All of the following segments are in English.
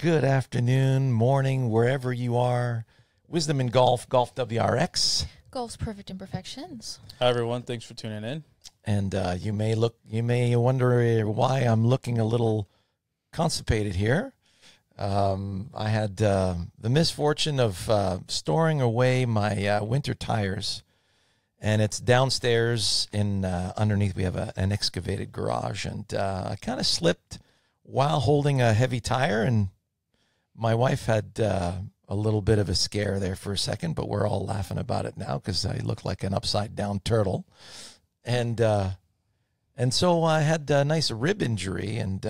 good afternoon, morning, wherever you are. Wisdom in Golf, Golf WRX. Golf's perfect imperfections. Hi, everyone. Thanks for tuning in. And you may wonder why I'm looking a little constipated here. I had the misfortune of storing away my winter tires, and it's downstairs in underneath. We have an excavated garage, and I kind of slipped while holding a heavy tire, and my wife had a little bit of a scare there for a second, but we're all laughing about it now because I look like an upside down turtle. And so I had a nice rib injury and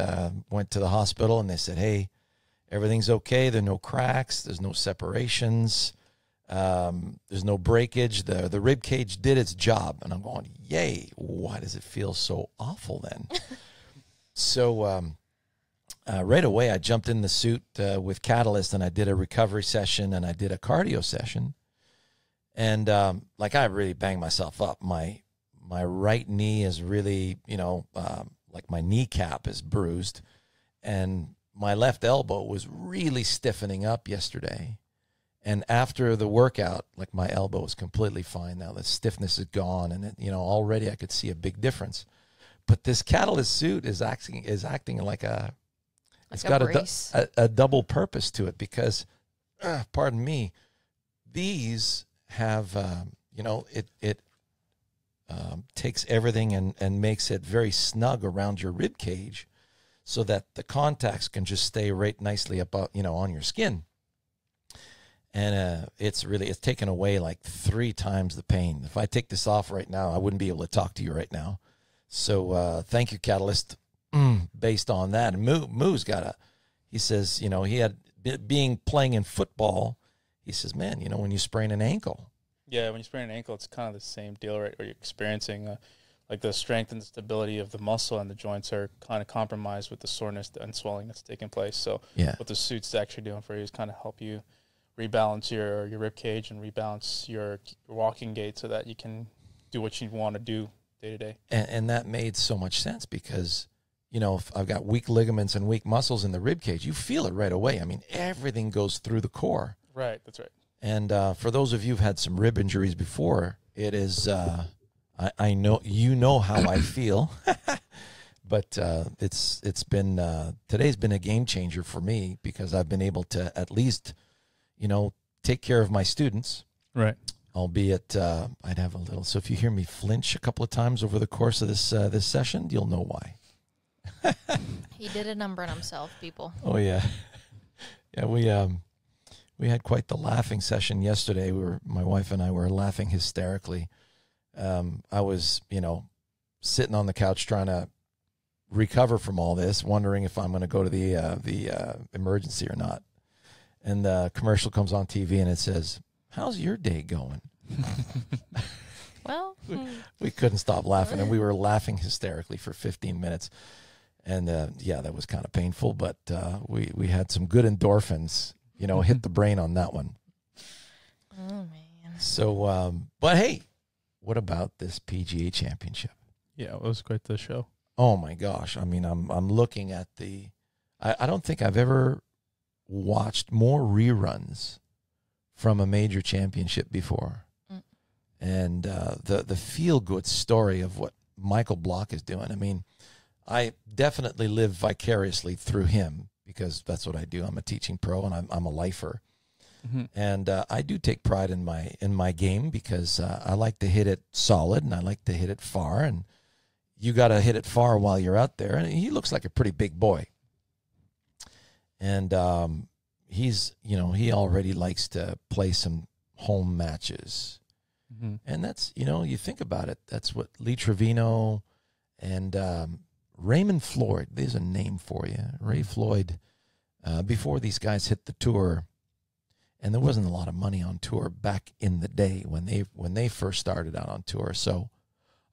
went to the hospital, and they said, hey, everything's okay. There are no cracks. There's no separations. There's no breakage. The rib cage did its job. And I'm going, yay, why does it feel so awful then? So right away I jumped in the suit with Catalyst, and I did a recovery session and I did a cardio session. And I really banged myself up. My right knee is really, like my kneecap is bruised, and my left elbow was really stiffening up yesterday. And after the workout, like, my elbow is completely fine now. The stiffness is gone, and already I could see a big difference. But this Catalyst suit is acting like it's got a double purpose to it, because, pardon me, these have it takes everything and makes it very snug around your rib cage, so that the contacts can just stay right nicely about, on your skin. And it's taken away like 3 times the pain. If I take this off right now, I wouldn't be able to talk to you right now. So thank you, Catalyst, based on that. And Moo's he says, he had playing in football. He says, man, when you sprain an ankle. Yeah, when you sprain an ankle, it's kind of the same deal, right? Where you're experiencing like the strength and the stability of the muscle and the joints are kind of compromised with the soreness and swelling that's taking place. So yeah, what the suit's actually doing for you is kind of help you rebalance your rib cage and rebalance your walking gait so that you can do what you want to do day to day. And that made so much sense, because, if I've got weak ligaments and weak muscles in the rib cage, you feel it right away. I mean, everything goes through the core. Right, that's right. And for those of you who've had some rib injuries before, it is, I know how I feel, but it's been, today's been a game changer for me, because I've been able to at least, take care of my students. Right. Albeit I'd have a little. So if you hear me flinch a couple of times over the course of this session, you'll know why. He did a number on himself, people. Oh yeah, yeah. We had quite the laughing session yesterday. My wife and I were laughing hysterically. I was, sitting on the couch trying to recover from all this, wondering if I'm going to go to the emergency or not. And the commercial comes on TV and it says, how's your day going? Well, we couldn't stop laughing, and we were laughing hysterically for 15 minutes. And yeah, that was kind of painful, but we had some good endorphins, hit the brain on that one. oh man. So, but hey, what about this PGA Championship? Yeah, it was quite the show. Oh my gosh. I mean, I'm looking at I don't think I've ever watched more reruns from a major championship before. And the feel-good story of what Micheal Block is doing. I mean, I definitely live vicariously through him, because that's what I do. I'm a teaching pro, and I'm a lifer. Mm-hmm. And I do take pride in my game, because I like to hit it solid, and I like to hit it far. And you got to hit it far while you're out there. And he looks like a pretty big boy. And he's, he already likes to play some home matches. Mm-hmm. And that's, you think about it, that's what Lee Trevino and Raymond Floyd, there's a name for you. Ray Floyd, before these guys hit the tour, and there wasn't a lot of money on tour back in the day when they first started out on tour. So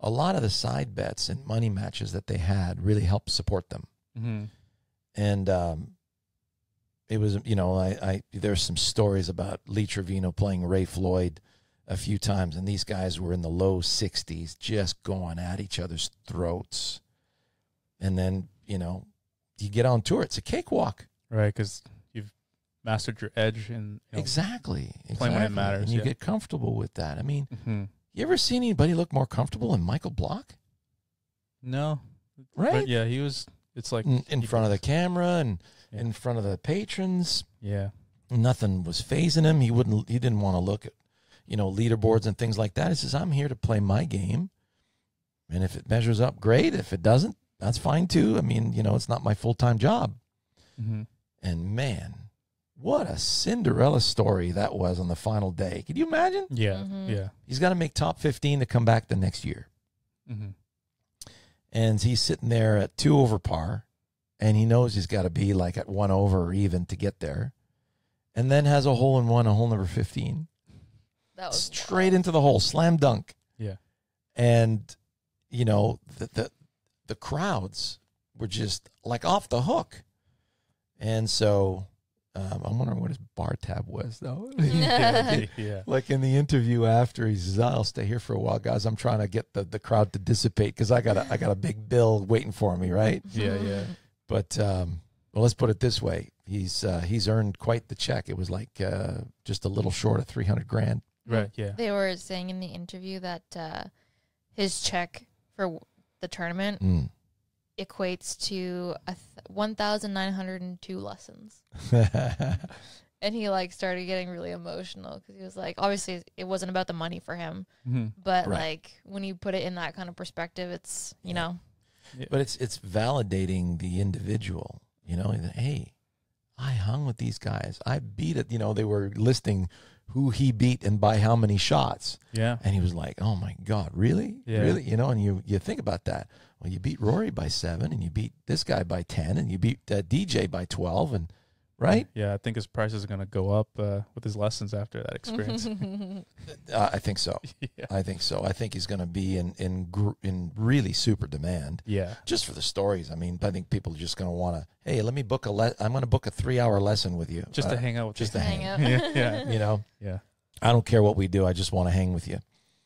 a lot of the side bets and money matches that they had really helped support them. Mm-hmm. And it was, there's some stories about Lee Trevino playing Ray Floyd a few times, and these guys were in the low 60s just going at each other's throats. And then, you get on tour, it's a cakewalk. Right, because mastered your edge and exactly. playing when it matters. And you get comfortable with that. I mean, Mm-hmm. you ever seen anybody look more comfortable than Micheal Block? No, Right? But yeah, he was. It's like In front of the camera and in front of the patrons. Yeah. Nothing was phasing him. He didn't want to look at, leaderboards and things like that. He says, I'm here to play my game. And if it measures up, great. If it doesn't, that's fine too. I mean, it's not my full-time job. Mm-hmm. And man, what a Cinderella story that was on the final day. Could you imagine? Yeah. Yeah. He's got to make top 15 to come back the next year. Mm-hmm. And he's sitting there at 2 over par, and he knows he's got to be like at 1 over or even to get there. And then has a hole in one, a hole number 15. That was straight into the hole, slam dunk. Yeah. And, the crowds were just like off the hook. And so I'm wondering what his bar tab was, though. Yeah. Like in the interview after, he says, I'll stay here for a while, guys. I'm trying to get the crowd to dissipate because I got a big bill waiting for me, right? Yeah. Yeah. But well, let's put it this way: he's earned quite the check. It was like just a little short of $300,000. Right. Yeah. They were saying in the interview that his check for the tournament equates to 1,902 lessons. And he started getting really emotional because he was like, obviously it wasn't about the money for him, but Right. when you put it in that kind of perspective, it's you know. But it's validating the individual. Hey, I hung with these guys. I beat it. They were listing who he beat and by how many shots. Yeah. And he was like, oh my God, really? Yeah. Really? And you think about that. Well, you beat Rory by 7 and you beat this guy by 10 and you beat DJ by 12 and right? Yeah. I think his price is going to go up with his lessons after that experience. I think so. Yeah. I think so. I think he's going to be in really super demand. Yeah. Just for the stories. I mean, I think people are just going to want to, hey, let me book I'm going to book a 3-hour lesson with you. Just to hang out with Just you. to hang. out. Yeah. Yeah. I don't care what we do. I just want to hang with you.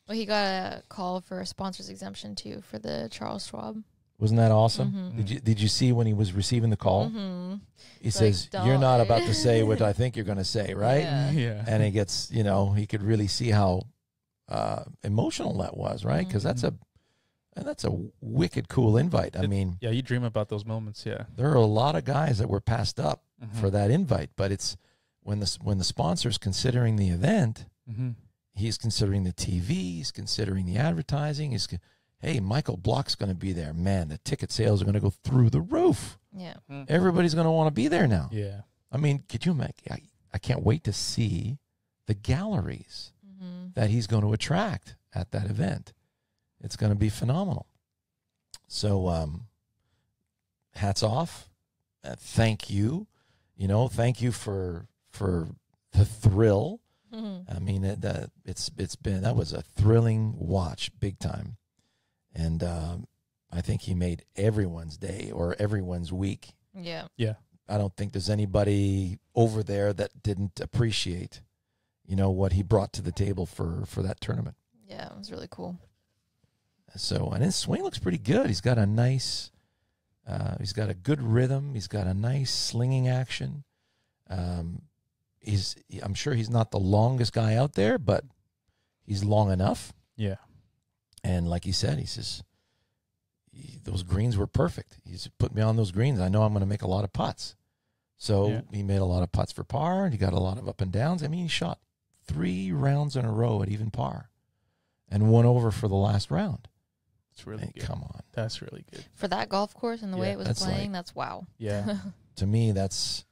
Well, he got a call for a sponsor's exemption too for the Charles Schwab. Wasn't that awesome? Mm-hmm. Did you see when he was receiving the call? Mm-hmm. He It's says, like, you're not "Don't." about to say what I think you're going to say, right? Yeah. Yeah. And he gets, he could really see how emotional that was, right? Because that's a wicked cool invite. I mean, Yeah. You dream about those moments. Yeah. there are a lot of guys that were passed up for that invite, but it's when the sponsor's considering the event, he's considering the TV, he's considering the advertising. Hey, Micheal Block's going to be there. Man, the ticket sales are going to go through the roof. Yeah. Everybody's going to want to be there now. Yeah. I mean, could you imagine? I can't wait to see the galleries that he's going to attract at that event. It's going to be phenomenal. So, hats off. Thank you. Thank you for the thrill. I mean, that was a thrilling watch, big time. And I think he made everyone's day or everyone's week. Yeah. Yeah. I don't think there's anybody over there that didn't appreciate, what he brought to the table for that tournament. Yeah, it was really cool. So, and his swing looks pretty good. He's got a nice, he's got a good rhythm. He's got a nice slinging action. I'm sure he's not the longest guy out there, but he's long enough. Yeah. And like he said, he says, those greens were perfect. He's put me on those greens. I know I'm going to make a lot of putts. So he made a lot of putts for par, and he got a lot of up and downs. I mean, he shot 3 rounds in a row at even par and 1 over for the last round. It's really good. Come on. That's really good. For that golf course and the way it was that's playing, that's wow. Yeah. To me, that's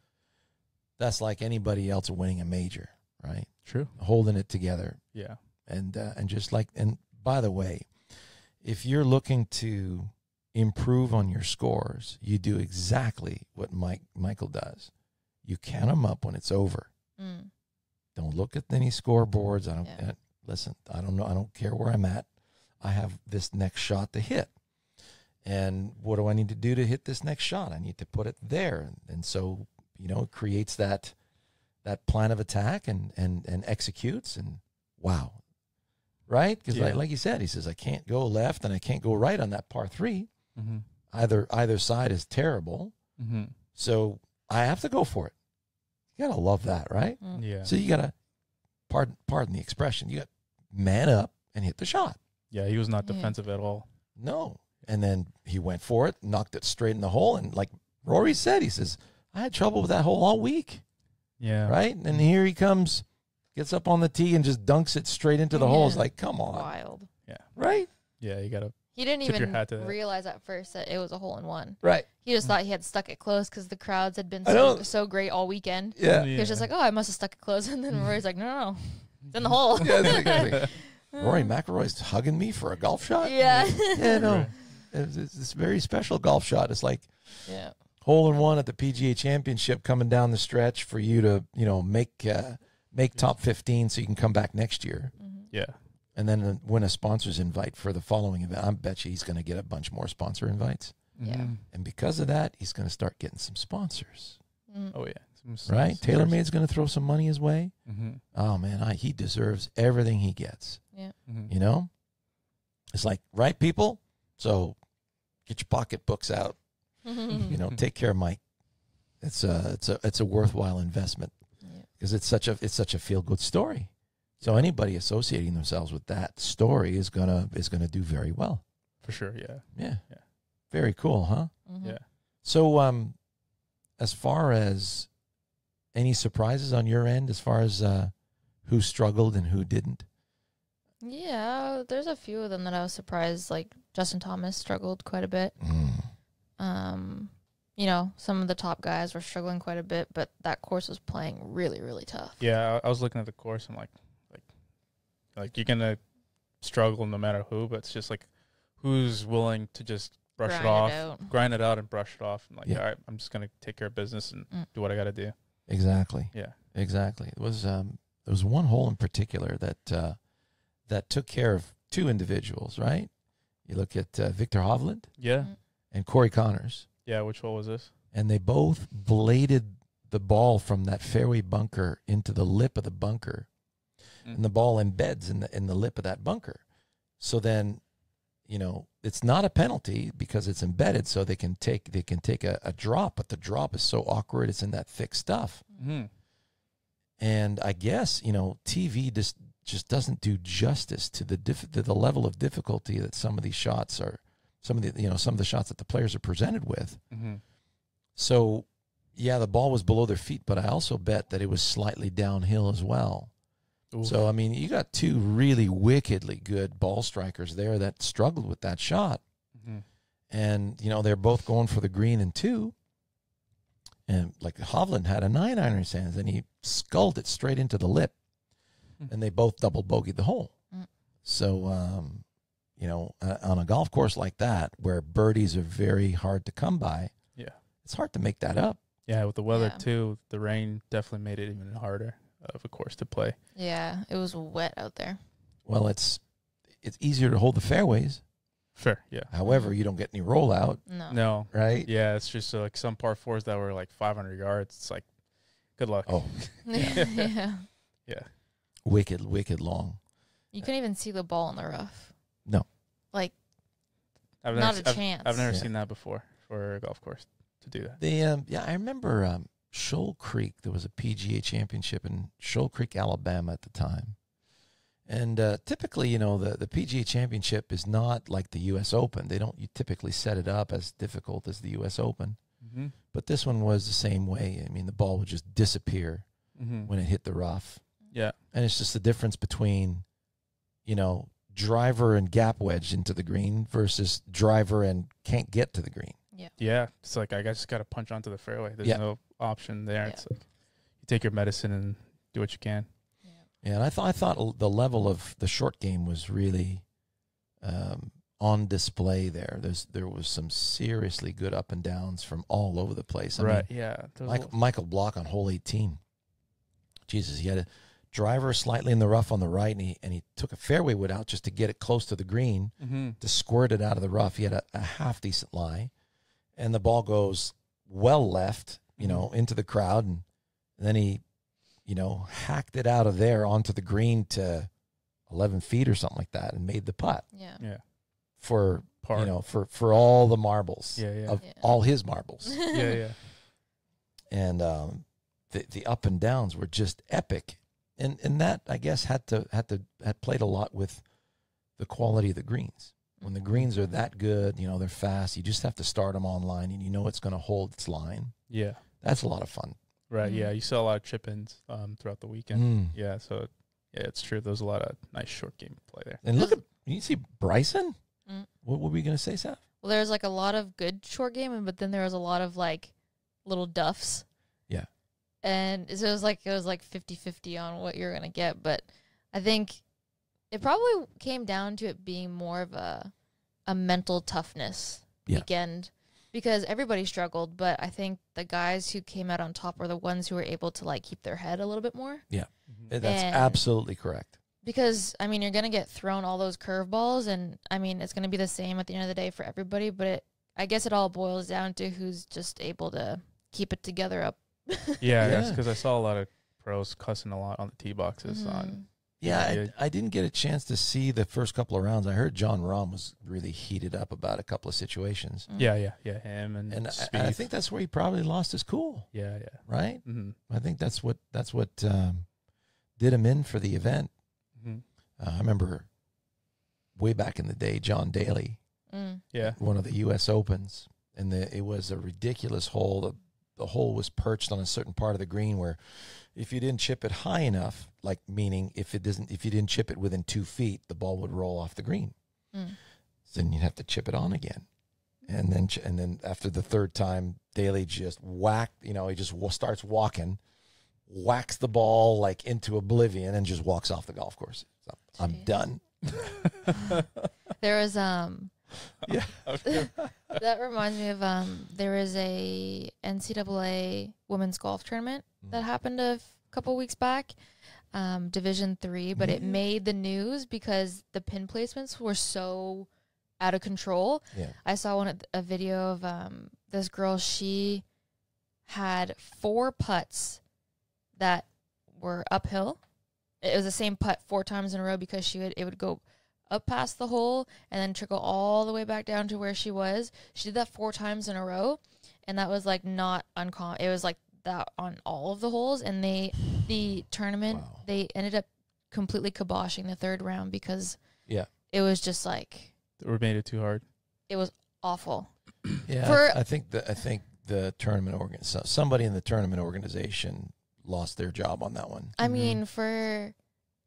like anybody else winning a major, right? True. Holding it together. Yeah. And just like, and by the way, if you're looking to improve on your scores, you do exactly what Micheal does. You count them up when it's over. Don't look at any scoreboards. Listen, I don't know. I don't care where I'm at. I have this next shot to hit. And what do I need to do to hit this next shot? I need to put it there. And so, it creates that plan of attack and executes, and wow. Right? Because like you said, he says, I can't go left and I can't go right on that par 3. Either side is terrible. So I have to go for it. You got to love that, right? Yeah. So you got to, pardon the expression, you got man up and hit the shot. Yeah, he was not Yeah. defensive at all. No. And then he went for it, knocked it straight in the hole. And like Rory said, he says, I had trouble with that hole all week. Yeah. Right? And here he comes, gets up on the tee and just dunks it straight into the hole. It's like, come on. Wild. Yeah. Right? Yeah, you got to. He didn't Tip your even hat to that. realize at first that it was a hole in one. Right. He just thought he had stuck it close because the crowds had been I know. so great all weekend. Yeah. He was just like, oh, I must have stuck it close. And then Rory's like, no, it's in the hole. Yeah, exactly. Rory McIlroy's hugging me for a golf shot? Yeah. Yeah, no. Right. It's this very special golf shot. It's like Yeah. hole in one at the PGA Championship coming down the stretch for you to, make top 15 so you can come back next year. Yeah. And then win a sponsor's invite for the following event. I bet you he's going to get a bunch more sponsor invites. Yeah. Mhm. And because of that, he's going to start getting some sponsors. Oh, yeah. Right? TaylorMade's going to throw some money his way. Mm-hmm. Oh, man, he deserves everything he gets. Yeah. Mm-hmm. You know? It's like, right, people? So get your pocketbooks out. Take care of Mike. It's a worthwhile investment because it's such a feel good story. So anybody associating themselves with that story is gonna do very well. For sure. Yeah. Yeah. Yeah. Very cool, huh? Yeah. So as far as any surprises on your end, as far as who struggled and who didn't? Yeah, there's a few of them that I was surprised. Like Justin Thomas struggled quite a bit. Some of the top guys were struggling quite a bit, but that course was playing really, really tough. Yeah. I was looking at the course. I'm like you're going to struggle no matter who, but it's just like who's willing to just grind it out and brush it off. And all right, I'm just going to take care of business and do what I got to do. Exactly. Yeah. Exactly. It was there was one hole in particular that took care of two individuals, right? You look at Victor Hovland Yeah. and Corey Connors. Yeah. Which hole was this? And they both bladed the ball from that fairway bunker into the lip of the bunker. And the ball embeds in the lip of that bunker. So then, it's not a penalty because it's embedded, so they can take a drop, but the drop is so awkward, it's in that thick stuff. Mm-hmm. And I guess, TV just doesn't do justice to the level of difficulty that some of these shots are, some of the shots that the players are presented with. Mm-hmm. So, yeah, the ball was below their feet, but I also bet that it was slightly downhill as well. Oof. So, I mean, you got two really wickedly good ball strikers there that struggled with that shot. Mm-hmm. And, they're both going for the green in two. And, like, Hovland had a 9-iron in his hands, and he sculled it straight into the lip. Mm-hmm. And they both double bogeyed the hole. So, on a golf course like that, where birdies are very hard to come by, it's hard to make that up. Yeah, with the weather, too, the rain definitely made it even harder of a course to play. Yeah, it was wet out there. Well, it's easier to hold the fairways. Fair, yeah. However, you don't get any rollout, No. right? Yeah, it's just like some par fours that were like 500 yards. It's like, good luck. Oh, Yeah. Yeah. wicked long. You couldn't even see the ball in the rough. No. Like, I've chance. I've never Yeah. seen that before for a golf course to do that. I remember Shoal Creek. There was a PGA championship in Shoal Creek, Alabama at the time. And typically, the PGA championship is not like the U.S. Open. You typically set it up as difficult as the U.S. Open. Mm-hmm. But this one was the same way. I mean, the ball would just disappear Mm-hmm. when it hit the rough. Yeah. And it's just the difference between, driver and gap wedge into the green versus driver and can't get to the green. Yeah. It's like I just got to punch onto the fairway. There's Yeah. no option there. Yeah. It's like you take your medicine and do what you can. Yeah, and I thought the level of the short game was really on display there. There was some seriously good up and downs from all over the place. I Right. mean, Yeah. Micheal Block on hole 18. Jesus, he had a driver slightly in the rough on the right, and he took a fairway wood out just to get it close to the green Mm-hmm. to squirt it out of the rough. He had a half decent lie, and the ball goes well left, into the crowd, and then he, hacked it out of there onto the green to 11 feet or something like that, and made the putt Yeah. Yeah. for Par. for all the marbles Yeah. Yeah. of Yeah. all his marbles. Yeah. Yeah. And the up and downs were just epic. And that, I guess, had played a lot with the quality of the greens. When the greens are that good, they're fast. You just have to start them online, and it's going to hold its line. Yeah. That's a lot of fun. Right, yeah. You saw a lot of chip-ins throughout the weekend. Yeah, so, yeah, it's true. There's a lot of nice short game play there. And you see Bryson? What were we going to say, Seth? Well, there's like a lot of good short game, but then there was a lot of like little duffs. Yeah. And so it was like 50-50 on what you're going to get. But I think it probably came down to it being more of a mental toughness weekend, because everybody struggled. But I think the guys who came out on top were the ones who were able to like keep their head a little bit more. Yeah, that's absolutely correct. Because, I mean, you're going to get thrown all those curveballs, and, I mean, it's going to be the same at the end of the day for everybody, but I guess it all boils down to who's just able to keep it together up. Yeah, because I saw a lot of pros cussing a lot on the tee boxes. I didn't get a chance to see the first couple of rounds. I heard John Rahm was really heated up about a couple of situations. Yeah, him and I think that's where he probably lost his cool. Yeah. Right? I think that's what did him in for the event. I remember way back in the day, John Daly, one of the U.S. Opens, and it was a ridiculous hole. The hole was perched on a certain part of the green where, if you didn't chip it high enough, like meaning if you didn't chip it within 2 feet, the ball would roll off the green. So then you'd have to chip it on again, and then after the third time, Daly just whacked. He just starts walking. Whacks the ball like into oblivion and just walks off the golf course. So I'm done. There was that reminds me of there was a NCAA women's golf tournament that happened a couple weeks back, Division III, but it made the news because the pin placements were so out of control. Yeah. I saw a video of this girl. She had 4 putts that were uphill. It was the same putt 4 times in a row because it would go up past the hole and then trickle all the way back down to where she was. She did that 4 times in a row, and that was like not uncommon. It was like that on all of the holes, and the tournament, they ended up completely kiboshing the 3rd round because it was just like they made it too hard. It was awful. Yeah, I think the tournament somebody in the tournament organization lost their job on that one. I mean, for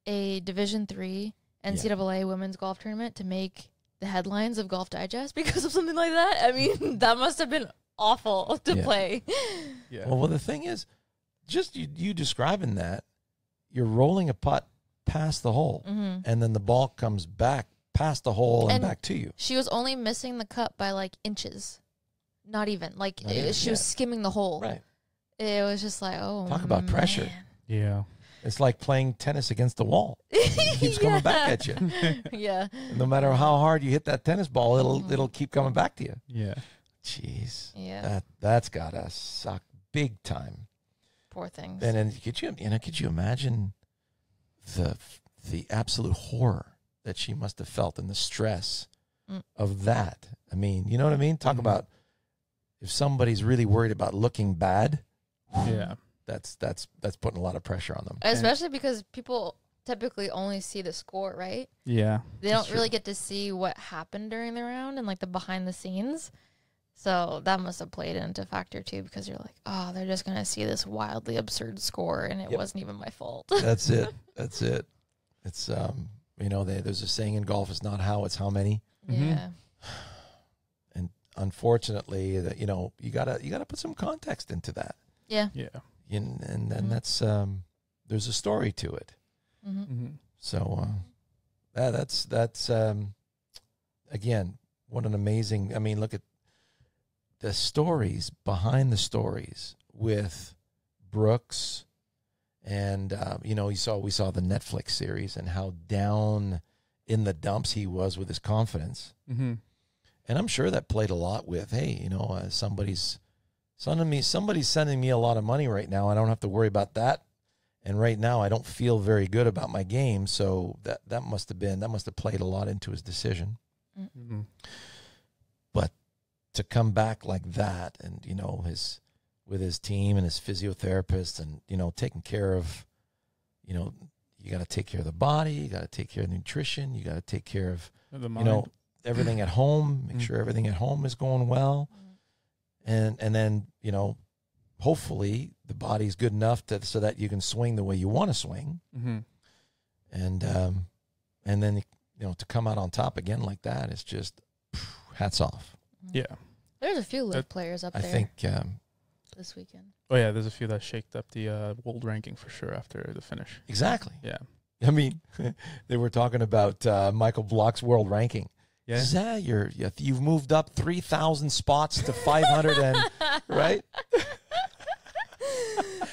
a Division III NCAA women's golf tournament to make the headlines of Golf Digest because of something like that, I mean, that must have been awful to play. Yeah. Well, the thing is, just you describing that, you're rolling a putt past the hole, and then the ball comes back past the hole and back to you. She was only missing the cup by like inches, not even. She was skimming the hole. Right. It was just like, talk about pressure. Yeah. It's like playing tennis against the wall. It keeps coming back at you. Yeah. No matter how hard you hit that tennis ball, it'll keep coming back to you. Yeah. Jeez. Yeah. That's gotta suck big time. Poor things. And then could you imagine the absolute horror that she must have felt and the stress of that? I mean, you know what I mean? Talk about if somebody's really worried about looking bad. Yeah. That's putting a lot of pressure on them. Especially because people typically only see the score, right? Yeah. They don't really get to see what happened during the round and like the behind the scenes. So that must have played into factor too, because you're like, oh, they're just going to see this wildly absurd score and it wasn't even my fault. That's it. It's there's a saying in golf, it's not how, it's how many. Yeah. And unfortunately, that you gotta put some context into that. Yeah. Yeah. And then that's there's a story to it. So that's again, what an amazing. I mean, look at the stories behind the stories with Brooks, and we saw the Netflix series and how down in the dumps he was with his confidence. And I'm sure that played a lot with, hey, somebody's sending me a lot of money right now. I don't have to worry about that. And right now I don't feel very good about my game. So that must have played a lot into his decision. But to come back like that and, his team and his physiotherapist, and taking care of, you got to take care of the body, you got to take care of nutrition, you got to take care of the mind. Everything at home, make sure everything at home is going well, and then hopefully the body's good enough so that you can swing the way you want to swing, and then to come out on top again like that, it's just hats off. Yeah, there's a few live players up there. I think this weekend. Oh yeah, there's a few that shaked up the world ranking for sure after the finish. Exactly. Yeah, I mean, they were talking about Micheal Block's world ranking. Yeah, you've moved up 3,000 spots to 500, and right.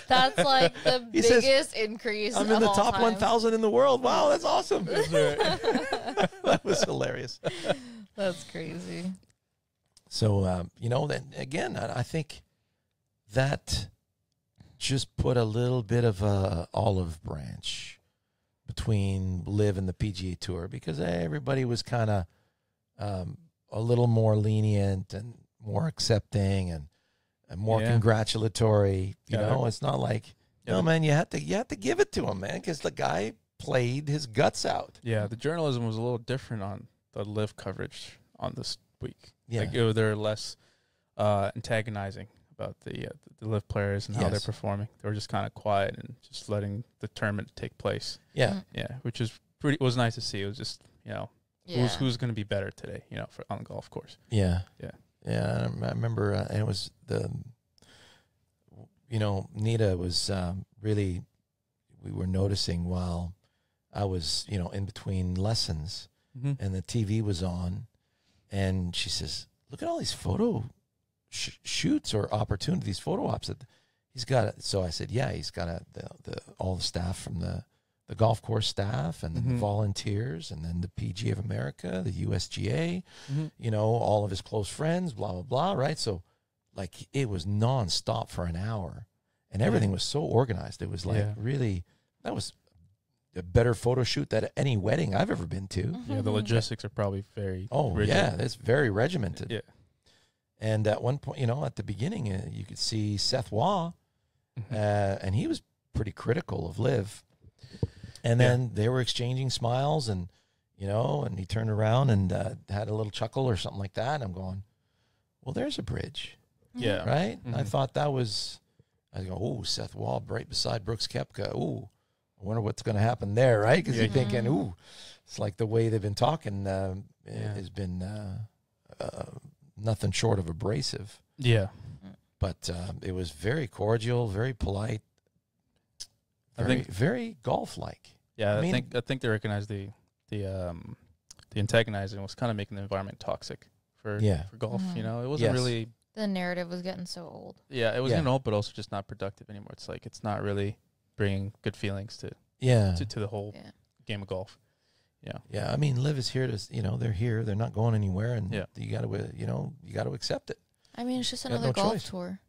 That's like the biggest increase. I'm in the top time. 1,000 in the world. Wow, that's awesome. That was hilarious. That's crazy. So, then again, I think that just put a little bit of a olive branch between LIV and the PGA Tour, because everybody was kind of a little more lenient and more accepting and more congratulatory. It's not like, no, man, you have to give it to him, man, because the guy played his guts out. Yeah, the journalism was a little different on the LIV coverage on this week. Yeah, they're less antagonizing about the LIV players and how they're performing. They were just kind of quiet and just letting the tournament take place. Yeah, which was nice to see. It was just who's going to be better today, on the golf course. Yeah. I remember, and it was Nita was really, we were noticing while I was, in between lessons, and the TV was on, and she says, "Look at all these photo shoots or opportunities, photo ops that he's got." So I said, "Yeah, he's got all the staff from the golf course staff, and then the volunteers, and then the PGA of America, the USGA, all of his close friends, blah, blah, blah, right?" So, like, it was nonstop for an hour, and everything was so organized. It was like really, that was a better photo shoot than any wedding I've ever been to. Yeah, the logistics are probably very rigid. Yeah, it's very regimented. Yeah. And at one point, at the beginning, you could see Seth Waugh, and he was pretty critical of LIV. And then they were exchanging smiles, and and he turned around and had a little chuckle or something like that. And I'm going, well, there's a bridge. Yeah. Right? I thought that was, I go, oh, Seth Waugh right beside Brooks Koepka. Ooh, I wonder what's going to happen there, right? Because you're thinking, ooh, it's like the way they've been talking has been nothing short of abrasive. Yeah. But it was very cordial, very polite. Very golf-like. Yeah, I think they recognized the antagonizing was kind of making the environment toxic for golf. It wasn't really. The narrative was getting so old. Yeah, it was getting old, but also just not productive anymore. It's like it's not really bringing good feelings to the whole game of golf. Yeah. I mean, LIV is here to they're here. They're not going anywhere, and you got to accept it. I mean, it's just another golf tour.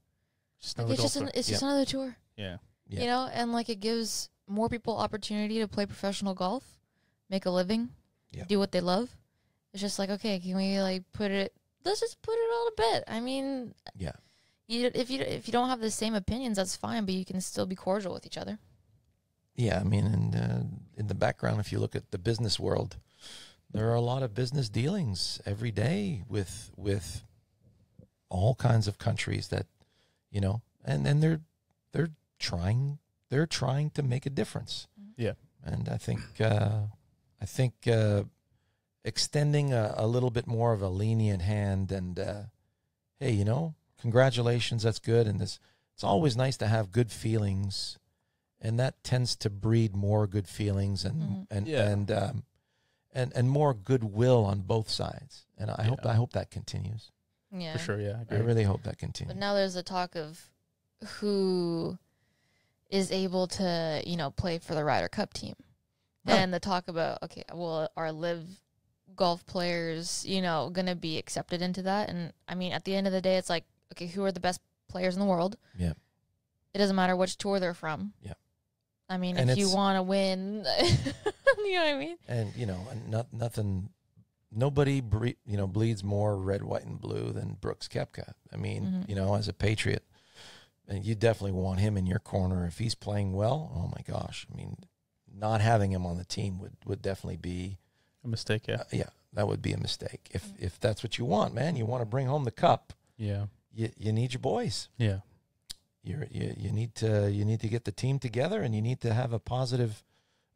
It's just another tour. Yeah. And like it gives more people opportunity to play professional golf, make a living, do what they love. It's just like, okay, can we let's just put it all to bed. I mean, if you don't have the same opinions, that's fine, but you can still be cordial with each other. Yeah, I mean, and in the background, if you look at the business world, there are a lot of business dealings every day with all kinds of countries that, and they're trying to make a difference. Yeah. And I think extending a little bit more of a lenient hand and hey, congratulations, that's good, and it's always nice to have good feelings, and that tends to breed more good feelings and more goodwill on both sides. And I hope that continues. Yeah. For sure, yeah. I really hope that continues. But now there's a talk of who is able to, play for the Ryder Cup team. Right. And the talk about, okay, well, are LIV golf players, going to be accepted into that? And, I mean, at the end of the day, it's like, okay, who are the best players in the world? Yeah. It doesn't matter which tour they're from. Yeah. I mean, and if you want to win, you know what I mean? And, nothing, nobody, bleeds more red, white, and blue than Brooks Koepka. I mean, as a Patriot, And you definitely want him in your corner if he's playing well. Oh my gosh! I mean, not having him on the team would definitely be a mistake. Yeah, yeah, that would be a mistake. If that's what you want, man, you want to bring home the cup. Yeah, you need your boys. Yeah, you need to get the team together, and you need to have a positive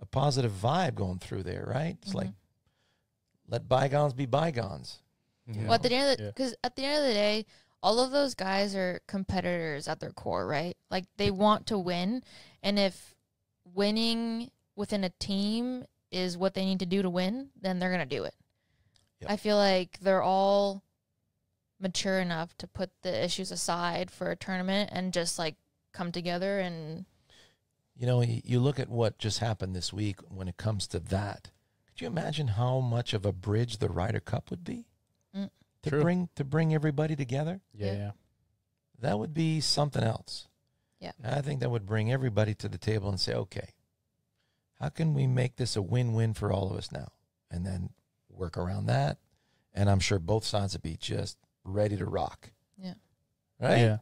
vibe going through there, right? It's like, let bygones be bygones. Well, at the end of at the end of the day, all of those guys are competitors at their core, right? Like, they want to win, and if winning within a team is what they need to do to win, then they're going to do it. Yep. I feel like they're all mature enough to put the issues aside for a tournament and just, like, come together. And you know, you look at what just happened this week when it comes to that. Could you imagine how much of a bridge the Ryder Cup would be? To bring everybody together? Yeah. That would be something else. Yeah. I think that would bring everybody to the table and say, okay, how can we make this a win-win for all of us now? And then work around that. And I'm sure both sides would be just ready to rock. Yeah. Right? Yeah.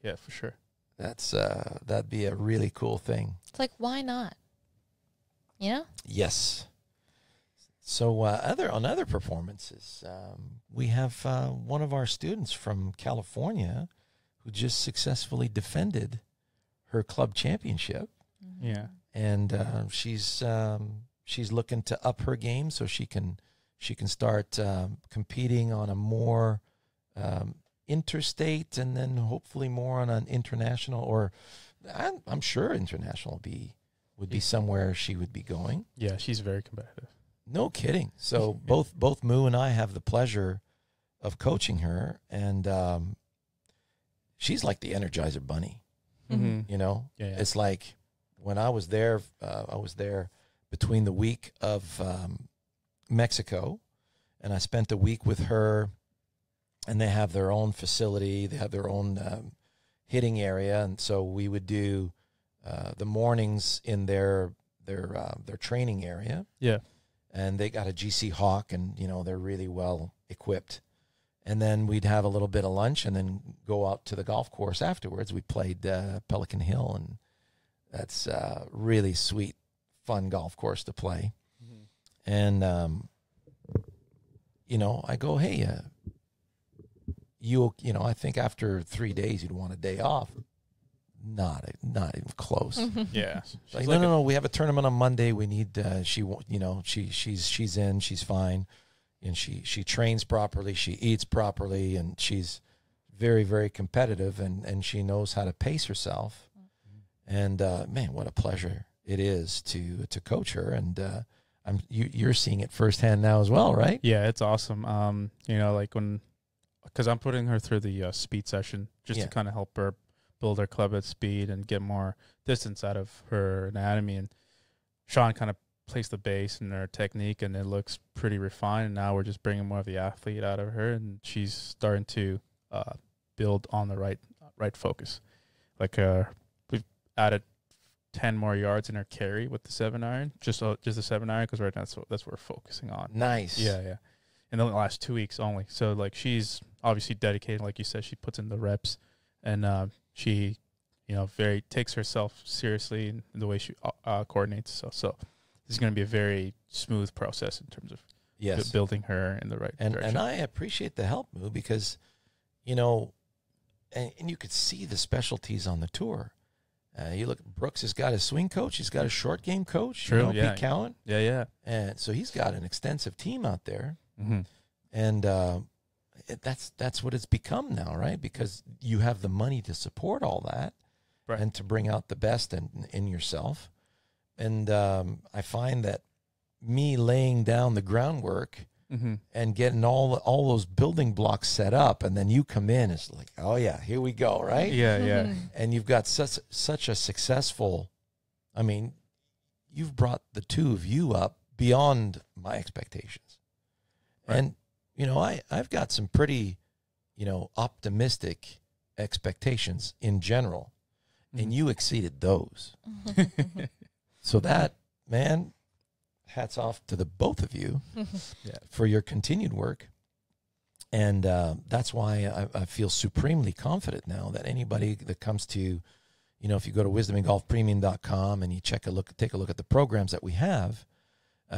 Yeah, for sure. That'd be a really cool thing. It's like, why not? You know? Yes. So on other performances, we have one of our students from California who just successfully defended her club championship. Yeah, and she's looking to up her game so she can start competing on a more interstate, and then hopefully more on an international, or I'm sure international would be somewhere she would be going. Yeah, she's very competitive. No kidding. So both Moo and I have the pleasure of coaching her, and she's like the Energizer Bunny. Mm-hmm. You know, yeah. It's like when I was there between the week of Mexico, and I spent a week with her, and they have their own facility. They have their own hitting area, and so we would do the mornings in their training area. Yeah. And they got a GC Hawk, and, you know, they're really well equipped. And then we'd have a little bit of lunch and then go out to the golf course afterwards. We played Pelican Hill, and that's a really sweet, fun golf course to play. Mm-hmm. And, you know, I go, hey, you know, I think after 3 days you'd want a day off. Not even close. Yeah. Like, no. We have a tournament on Monday. We need she's in. She's fine, and she trains properly. She eats properly, and she's very, very competitive, and she knows how to pace herself. And man, what a pleasure it is to coach her. And you're seeing it firsthand now as well, right? Yeah, it's awesome. You know, like because I'm putting her through the speed session just to kind of help her build her club at speed and get more distance out of her anatomy. And Sean kind of plays the base in her technique, and it looks pretty refined. And now we're just bringing more of the athlete out of her, and she's starting to build on the right focus. Like we've added 10 more yards in her carry with the 7-iron, just the 7-iron, because right now that's what we're focusing on. Nice. Yeah. In the last 2 weeks only. So like she's obviously dedicated, like you said, she puts in the reps, and she, you know, takes herself seriously in the way she coordinates. So this is going to be a very smooth process in terms of building her in the right direction. And I appreciate the help, Moo, because, you know, and you could see the specialties on the tour. You look, Brooks has got a swing coach. He's got a short game coach. True, Pete Cowan. Yeah. And so he's got an extensive team out there. Mm-hmm. And that's what it's become now, right? Because you have the money to support all that, right, and to bring out the best in yourself. And I find that me laying down the groundwork and getting all those building blocks set up, and then you come in, it's like, oh yeah, here we go, right? Yeah. And you've got such a successful, I mean, you've brought the two of you up beyond my expectations. Right. And you know, I've got some pretty, you know, optimistic expectations in general, and you exceeded those. So that, man, hats off to the both of you for your continued work. And that's why I feel supremely confident now that anybody that comes to, you know, if you go to wisdomandgolfpremium.com and you take a look at the programs that we have,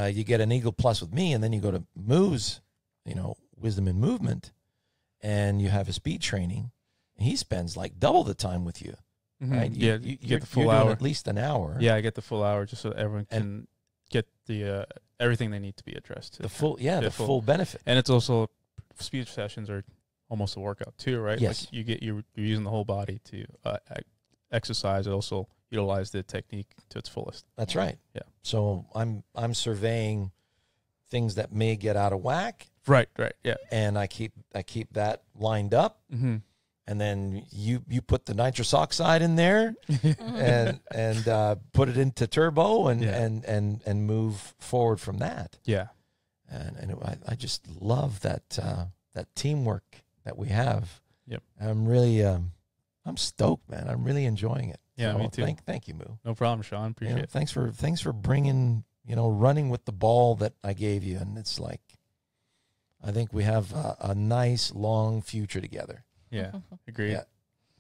you get an Eagle Plus with me, and then you go to Moo's, you know, Wisdom and Movement, and you have a speed training, and he spends like double the time with you. Right? You get the full hour. Doing at least an hour. Yeah, I get the full hour just so that everyone can get the everything they need to be addressed. The full benefit. And it's also, speed sessions are almost a workout too, right? Yes. Like you're using the whole body to exercise. It also utilize the technique to its fullest. That's right. Yeah. So I'm surveying things that may get out of whack. Right. Yeah. And I keep that lined up. Mm-hmm. And then you put the nitrous oxide in there and put it into turbo and move forward from that. Yeah. And I just love that teamwork that we have. Yep. I'm really I'm stoked, man. I'm really enjoying it. Yeah, so me too. Thank you, Moo. No problem, Sean. Appreciate it. Thanks for bringing, you know, running with the ball that I gave you, and it's like I think we have a nice long future together. Yeah, agreed. Yeah.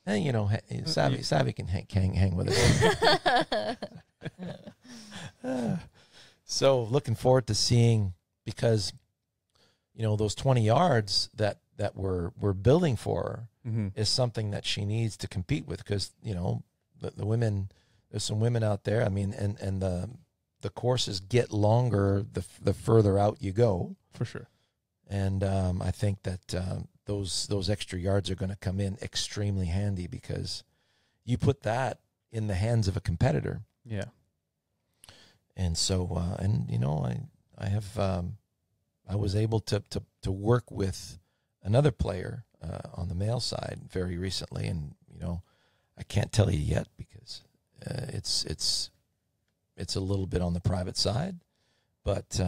And, you know, Savvy can hang with it. So looking forward to seeing, because, you know, those 20 yards that we're building for her is something that she needs to compete with, because, you know, the women, there's some women out there. I mean, and the courses get longer the further out you go. For sure. And I think that those extra yards are going to come in extremely handy, because you put that in the hands of a competitor. Yeah. And so, and you know, I was able to work with another player on the male side very recently, and you know, I can't tell you yet because it's a little bit on the private side, but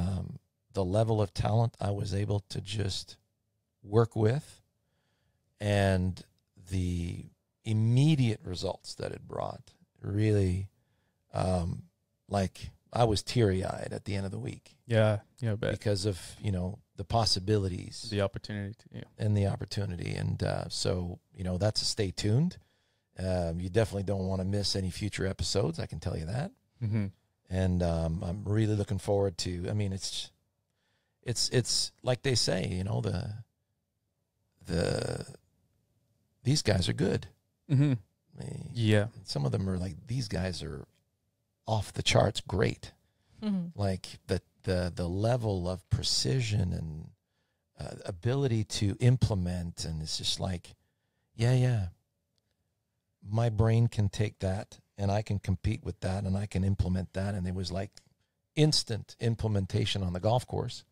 the level of talent I was able to just work with, and the immediate results that it brought, really, like I was teary-eyed at the end of the week. Yeah, I bet. Because of, you know, the possibilities. The opportunity. And the opportunity. And so, you know, that's a stay tuned. You definitely don't want to miss any future episodes, I can tell you that. Mm-hmm. And I'm really looking forward to, I mean, it's like they say, you know, these guys are good. Mm-hmm. Yeah. Some of them are like, these guys are off the charts great. Mm-hmm. Like the level of precision and ability to implement, and it's just like, yeah, my brain can take that and I can compete with that and I can implement that. And it was like instant implementation on the golf course.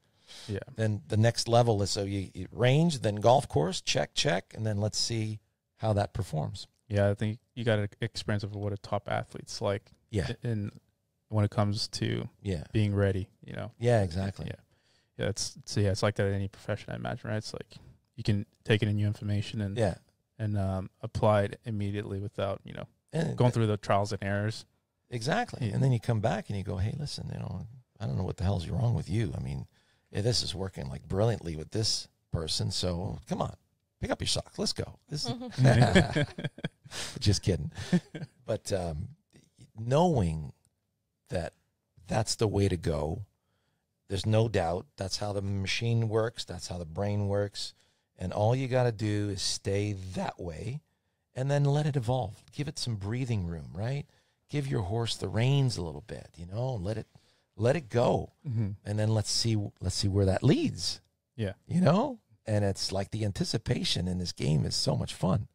Yeah. Then the next level is, so you range, then golf course, check, and then let's see how that performs. Yeah, I think you got an experience of what a top athlete's like. Yeah. And when it comes to being ready, you know. Yeah, exactly. Yeah, it's like that in any profession, I imagine, right? It's like you can take in new information and apply it immediately without, you know, going through the trials and errors. Exactly. And then you come back and you go, hey, listen, you know, I don't know what the hell's wrong with you. I mean, this is working like brilliantly with this person, so come on, pick up your socks. Let's go. This is just kidding. But knowing that that's the way to go, there's no doubt that's how the machine works, that's how the brain works, and all you got to do is stay that way and then let it evolve. Give it some breathing room, right? Give your horse the reins a little bit, you know, and let it go. Mm-hmm. And then let's see where that leads. Yeah. You know? And it's like the anticipation in this game is so much fun.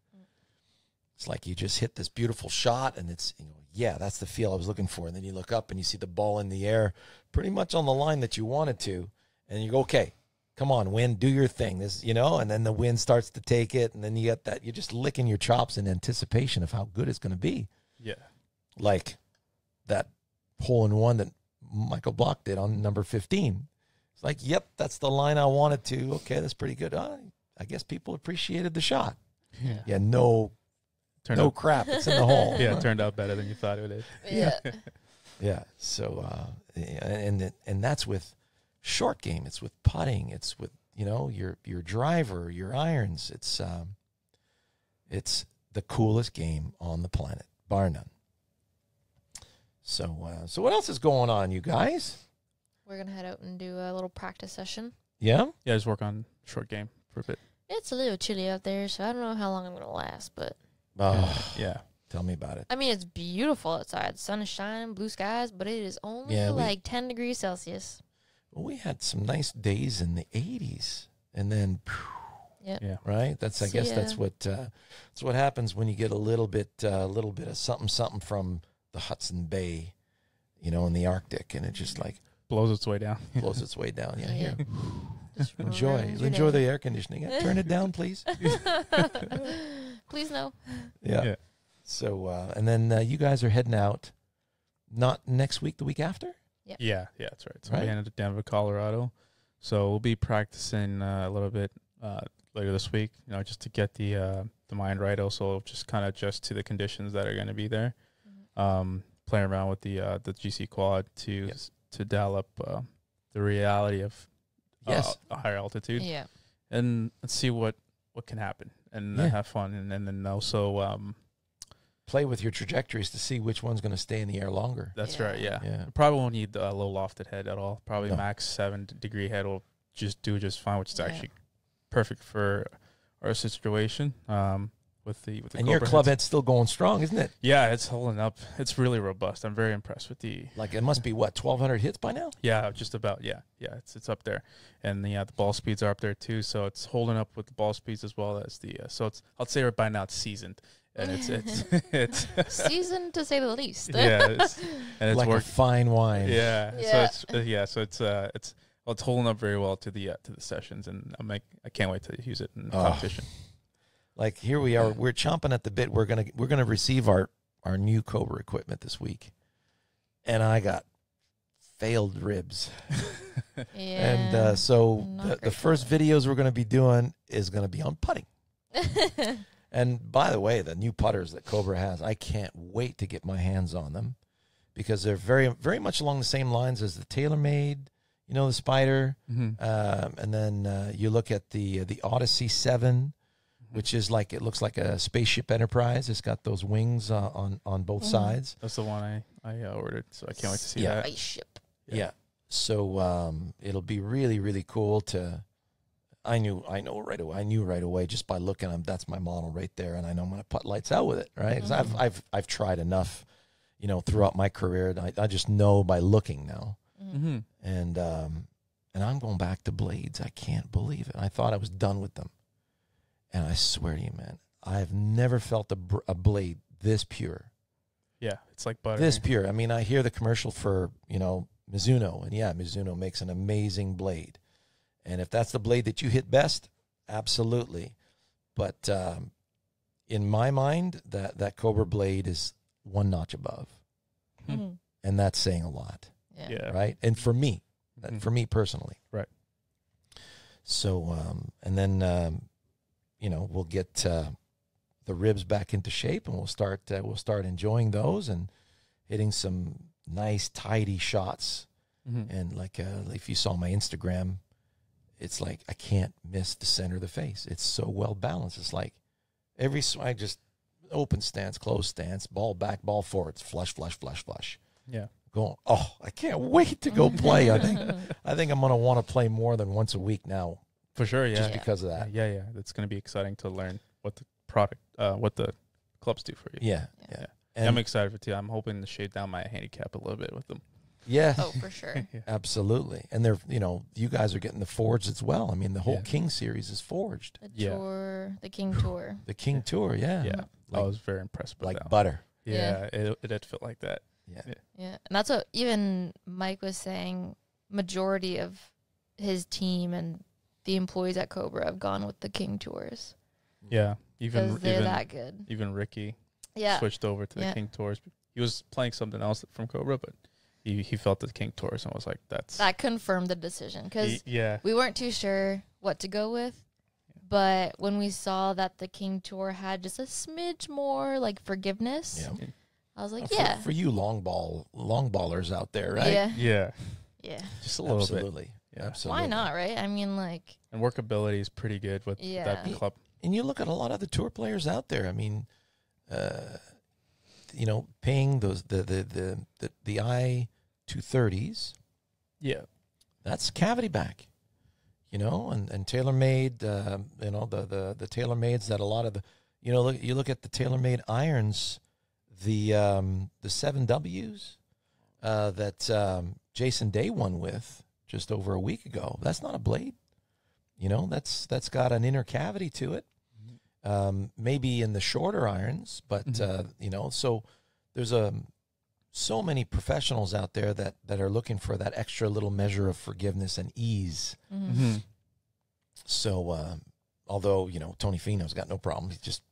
It's like you just hit this beautiful shot and it's, you know, yeah, that's the feel I was looking for. And then you look up and you see the ball in the air pretty much on the line that you wanted to. And you go, okay, come on, wind, do your thing. This, you know, and then the wind starts to take it. And then you get that, you're just licking your chops in anticipation of how good it's going to be. Yeah. Like that hole-in-one that Micheal Block did on number 15. It's like, yep, that's the line I wanted to. Okay, that's pretty good. I guess people appreciated the shot. Yeah, no crap. It's in the hole. Yeah, it turned out better than you thought it would. Yeah. So, and that's with short game. It's with putting. It's with, you know, your driver, your irons. It's the coolest game on the planet, bar none. So what else is going on, you guys? We're gonna head out and do a little practice session. Yeah? Yeah, just work on short game for a bit. It's a little chilly out there, so I don't know how long I'm gonna last, but Yeah. Tell me about it. I mean, it's beautiful outside. The sun is shining, blue skies, but it is only like 10 degrees Celsius. Well, we had some nice days in the 80s, and then, Yeah. right? That's I guess that's what happens when you get a little bit of something from the Hudson Bay, you know, in the Arctic, and it just like blows its way down. blows its way down. Yeah, Yeah. here. Just Enjoy the air conditioning. Turn it down, please. Please no. Yeah. So, and then you guys are heading out, not next week, the week after? Yeah, that's right. So Right. we're headed to Denver, Colorado. So we'll be practicing a little bit later this week, you know, just to get the mind right. Also, just kind of adjust to the conditions that are going to be there. Playing around with the GC quad to dial up the reality of a higher altitude. Yeah. And let's see what can happen and have fun. And then also play with your trajectories to see which one's going to stay in the air longer. That's right. Yeah. Yeah. Probably won't need a low lofted head at all. Probably No. max 7-degree head will just do just fine, which is actually perfect for our situation. With the And your club heads. head's still going strong, isn't it? Yeah, it's holding up. It's really robust. I'm very impressed with the. Like it must be what 1,200 hits by now. Yeah, just about. Yeah. It's up there, and the ball speeds are up there too. So it's holding up with the ball speeds as well as the. So it's I'd say by now it's seasoned, and it's seasoned to say the least. Yeah, and it's like a fine wine. Yeah. Yeah. So it's holding up very well to the sessions, and I can't wait to use it in competition. Like here we are, we're chomping at the bit. We're gonna receive our new Cobra equipment this week, and I got failed ribs. And so the first videos we're gonna be doing is gonna be on putting. And by the way, the new putters that Cobra has, I can't wait to get my hands on them because they're very very much along the same lines as the TaylorMade, you know, the Spider, and then you look at the Odyssey 7. Which is like, it looks like a spaceship Enterprise. It's got those wings on both sides. That's the one I ordered, so I can't wait to see that. Spaceship. Yeah. So it'll be really, really cool to. I knew right away just by looking at them. That's my model right there, and I know I'm going to put lights out with it, right? Because I've tried enough, you know, throughout my career. And I just know by looking now, and I'm going back to blades. I can't believe it. I thought I was done with them. And I swear to you, man, I've never felt a blade this pure. Yeah, it's like butter. This pure. I mean, I hear the commercial for, you know, Mizuno. And yeah, Mizuno makes an amazing blade. And if that's the blade that you hit best, absolutely. But in my mind, that Cobra blade is one notch above. And that's saying a lot. Yeah. Right? And for me, for me personally. Right. So, and then... you know, we'll get the ribs back into shape, and we'll start enjoying those and hitting some nice tidy shots. And like if you saw my Instagram, it's like I can't miss the center of the face. It's so well balanced. It's like every swing, just open stance, closed stance, ball back, ball forward, flush, flush, flush, flush. Yeah. Going. Oh, I can't wait to go play. I think I'm gonna want to play more than once a week now. For sure, yeah. Just because of that. Yeah. It's going to be exciting to learn what the product, what the clubs do for you. Yeah. And I'm excited for it too. I'm hoping to shade down my handicap a little bit with them. Yeah. Oh, for sure. Absolutely. And they're, you know, you guys are getting the forged as well. I mean, the whole King series is forged. The tour, the King Tour. The King Tour, yeah. Yeah. I was very impressed with that. Like butter. Yeah. It did feel like that. Yeah. And that's what even Mike was saying. Majority of his team and the employees at Cobra have gone with the King Tours. Yeah. Because they're that good. Even Ricky switched over to the King Tours. He was playing something else from Cobra, but he felt the King Tours and was like, that confirmed the decision. Because we weren't too sure what to go with. But when we saw that the King Tour had just a smidge more like forgiveness, I was like, for you long ballers out there, right? Yeah. Yeah. Just a little bit. Yeah. Absolutely. Why not, right? I mean, like, And workability is pretty good with that club. And you look at a lot of the tour players out there. I mean, you know, paying those the I-230s. Yeah. That's cavity back. You know, and TaylorMade, you know, the TaylorMades that a lot of the, you know, you look at the TaylorMade irons, the 7Ws that Jason Day won with just over a week ago. That's not a blade. You know, that's got an inner cavity to it. Maybe in the shorter irons, but you know, so there's so many professionals out there that are looking for that extra little measure of forgiveness and ease. So, although, you know, Tony Finau's got no problem. He just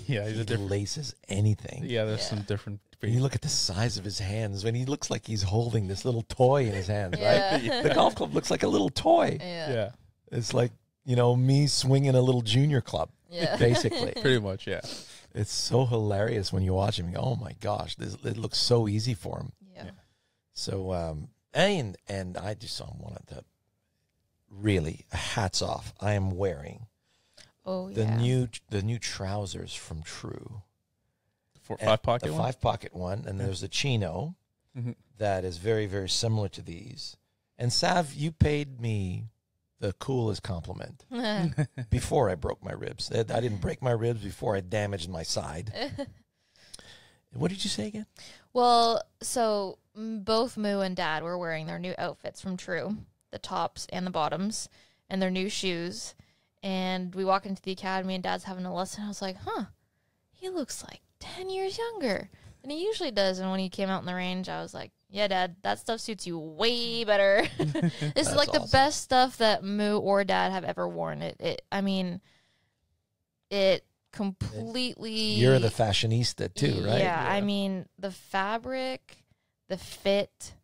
Yeah, he laces anything. Yeah, there's some different. And you look at the size of his hands when he looks like he's holding this little toy in his hands, right? The golf club looks like a little toy. Yeah. It's like, you know, me swinging a little junior club, basically. Pretty much, yeah. It's so hilarious when you watch him. You go, oh my gosh, it looks so easy for him. Yeah. So, and I just wanted to really hats off. I am wearing the new trousers from True. The 5-pocket the one? 5-pocket one, and there's a chino that is very, very similar to these. And Sav, you paid me the coolest compliment before I broke my ribs. I didn't break my ribs before I damaged my side. What did you say again? Well, so both Moo and Dad were wearing their new outfits from True, the tops and the bottoms, and their new shoes. And we walk into the academy, and Dad's having a lesson. I was like, he looks like 10 years younger than he usually does. And when he came out in the range, I was like, yeah, Dad, that stuff suits you way better. This is like awesome. The best stuff that Moo or Dad have ever worn. I mean, it completely... You're the fashionista too, right? Yeah, I mean, the fabric, the fit,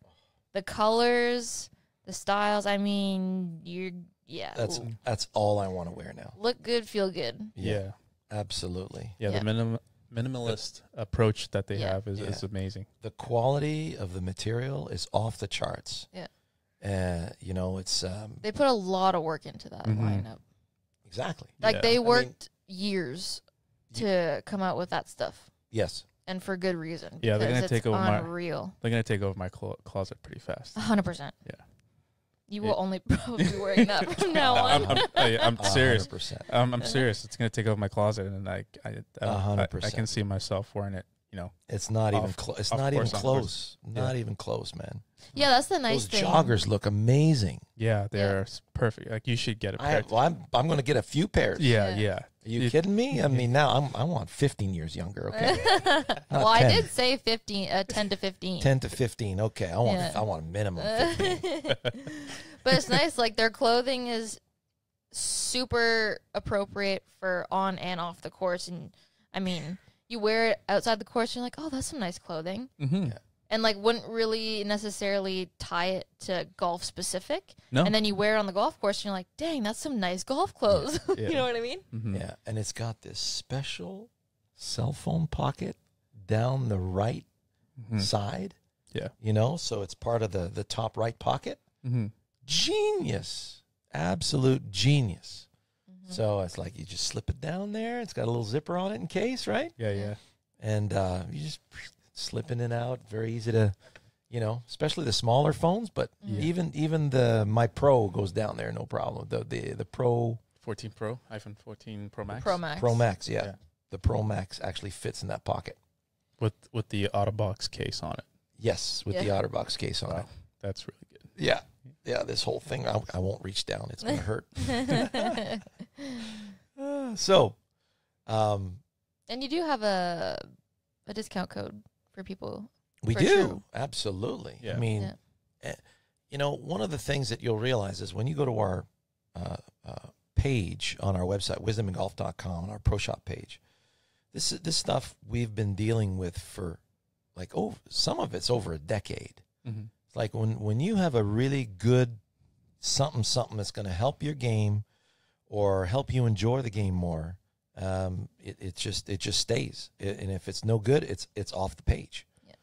the colors, the styles. I mean, that's all I want to wear now. Look good, feel good. Yeah. Absolutely. Yeah, the minimalist approach that they have is amazing. The quality of the material is off the charts. Yeah. You know, it's... they put a lot of work into that lineup. Exactly. Like, they worked years to come out with that stuff. Yes. And for good reason. Yeah, they're going to take over unreal. They're going to take over my closet pretty fast. 100%. Yeah. You will only probably be wearing that from now on. I'm serious. 100%. I'm serious. It's going to take over my closet, and I 100%. I can see myself wearing it. You know, it's not even close. It's not even close. Not even close, man. Yeah, that's the nice thing. Those joggers look amazing. Yeah, they're perfect. Like, you should get a pair. I'm going to get a few pairs. Yeah. Are you kidding me? I mean, now I want 15 years younger. Okay. Well, 10. I did say 10 to 15. 10 to 15. Okay, I want a minimum 15. But it's nice. Like, their clothing is super appropriate for on and off the course. And I mean, you wear it outside the course, and you're like, oh, that's some nice clothing. Yeah. And, like, wouldn't really necessarily tie it to golf specific. No. And then you wear it on the golf course, and you're like, dang, that's some nice golf clothes. Yeah. You know what I mean? Yeah, and it's got this special cell phone pocket down the right side. Yeah. You know, so it's part of the top right pocket. Genius. Absolute genius. So it's like you just slip it down there. It's got a little zipper on it in case, right? Yeah. And you just slip in and out. Very easy to, you know, especially the smaller phones. But even the My Pro goes down there, no problem. The Pro 14 Pro, iPhone 14 Pro Max. Pro Max, yeah. The Pro Max actually fits in that pocket with the OtterBox case on it. Yes, with the OtterBox case on it. That's really good. Yeah. This whole thing, I won't reach down. It's going to hurt. And you do have a discount code for people. We do. Sure. Absolutely. Yeah. I mean, you know, one of the things that you'll realize is when you go to our page on our website, wisdomandgolf.com, on our Pro Shop page, this stuff we've been dealing with for like, some of it's over a decade. It's like when you have a really good something that's going to help your game or help you enjoy the game more, it just stays. And if it's no good, it's off the page. Yeah.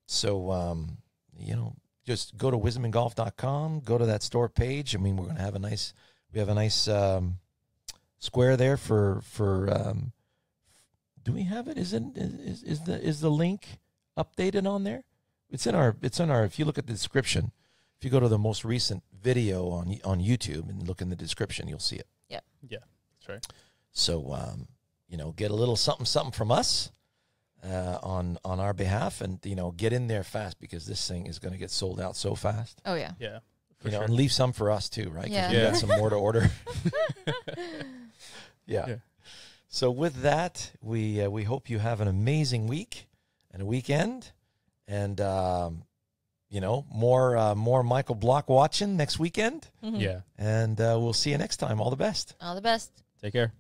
So, you know, just go to wisdomandgolf.com, go to that store page. I mean, we have a nice square there for do we have it? Is the link updated on there? It's in our, if you look at the description, if you go to the most recent video on YouTube and look in the description, you'll see it. Yeah. Yeah, that's right. So, get a little something from us on our behalf, and, get in there fast, because this thing is going to get sold out so fast. Oh, yeah. Yeah. And leave some for us too, right? 'Cause Yeah. we got some more to order. Yeah. So with that, we hope you have an amazing week and a weekend, and more Micheal Block watching next weekend. Mm-hmm. Yeah. And we'll see you next time. All the best. All the best. Take care.